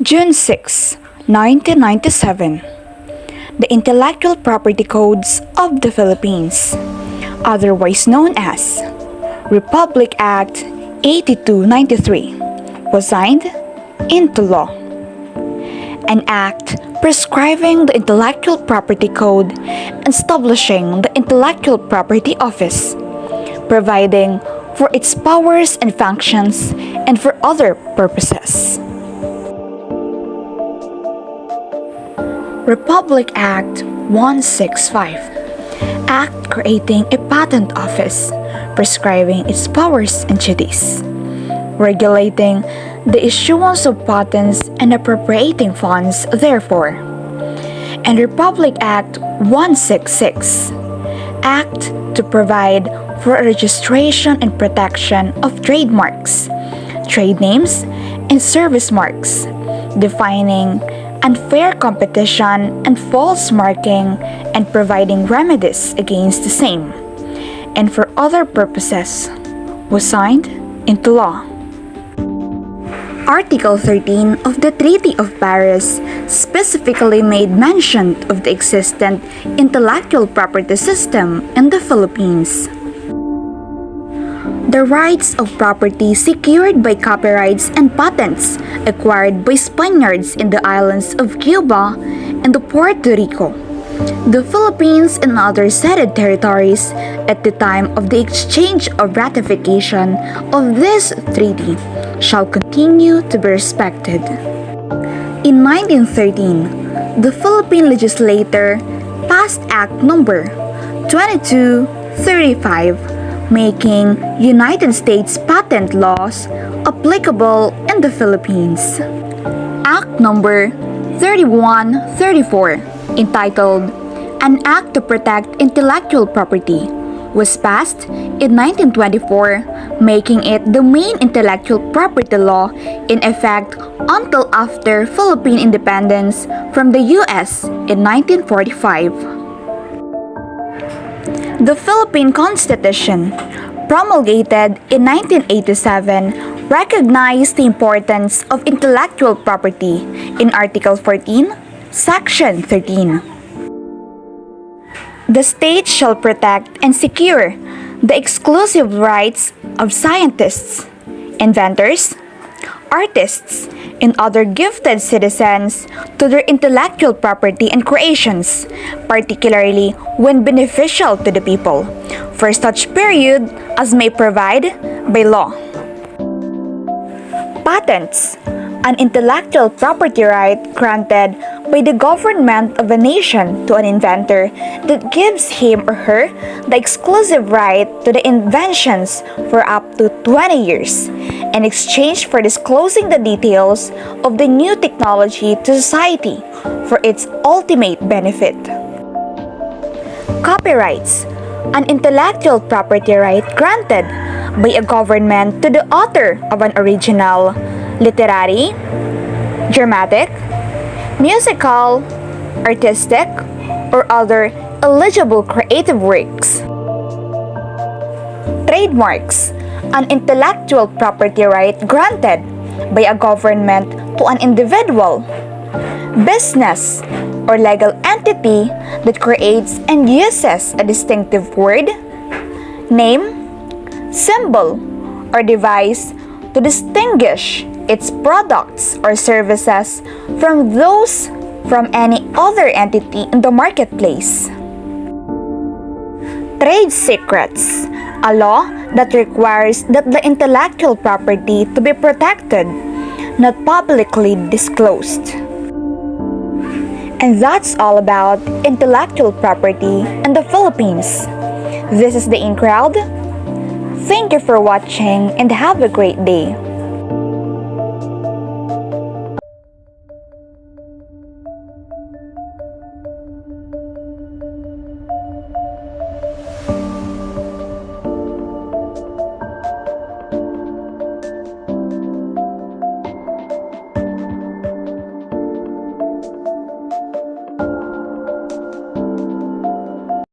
June 6, 1997. The Intellectual Property Codes of the Philippines, otherwise known as Republic Act 8293, was signed into law. An act prescribing the Intellectual Property Code and establishing the Intellectual Property Office, providing for its powers and functions and for other purposes. Republic Act 165, Act creating a patent office, prescribing its powers and duties, regulating the issuance of patents and appropriating funds therefore, and Republic Act 166, Act to provide for registration and protection of trademarks, trade names, and service marks, defining unfair competition and false marking and providing remedies against the same, and for other purposes, was signed into law. Article 13 of the Treaty of Paris specifically made mention of the existent intellectual property system in the Philippines. The rights of property secured by copyrights and patents acquired by Spaniards in the islands of Cuba and Puerto Rico, the Philippines and other ceded territories at the time of the exchange of ratification of this treaty shall continue to be respected. In 1913, the Philippine legislature passed Act Number 2235, making United States patent laws applicable in the Philippines. Act Number 3134, entitled An Act to Protect Intellectual Property, was passed in 1924, making it the main intellectual property law in effect until after Philippine independence from the U.S. in 1945. The Philippine Constitution, promulgated in 1987, recognized the importance of intellectual property in Article 14, Section 13. The state shall protect and secure the exclusive rights of scientists, inventors, artists, and other gifted citizens to their intellectual property and creations, particularly when beneficial to the people, for such period as may provide by law. Patents, an intellectual property right granted by the government of a nation to an inventor that gives him or her the exclusive right to the inventions for up to 20 years, in exchange for disclosing the details of the new technology to society for its ultimate benefit. Copyrights, an intellectual property right granted by a government to the author of an original, literary, dramatic, musical, artistic, or other eligible creative works. Trademarks, an intellectual property right granted by a government to an individual, business, or legal entity that creates and uses a distinctive word, name, symbol, or device to distinguish its products or services from those from any other entity in the marketplace. Trade secrets, a law that requires that the intellectual property to be protected, not publicly disclosed. And that's all about intellectual property in the Philippines. This is the In Crowd. Thank you for watching and have a great day.